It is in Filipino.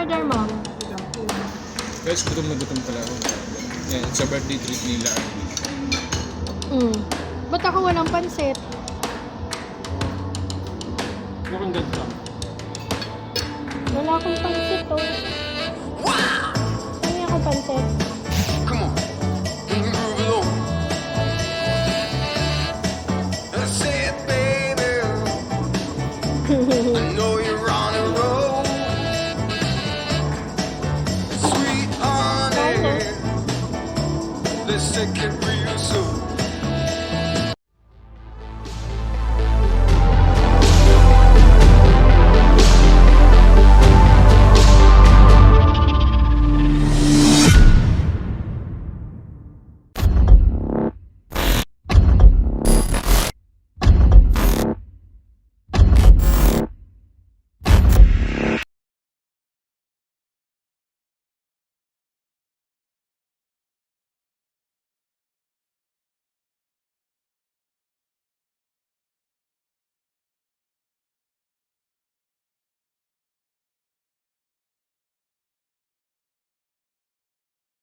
in-order mo? Guys, gutom na gutom pala ako. Yan, sa birthday treat nila. Ba't ako walang pansit? Mukhang ganda. Wala akong pansit to. Saan ako pansit? Come on, when you groove along. I said, baby, I know you're on a roll. Sweet honey, let's take it real.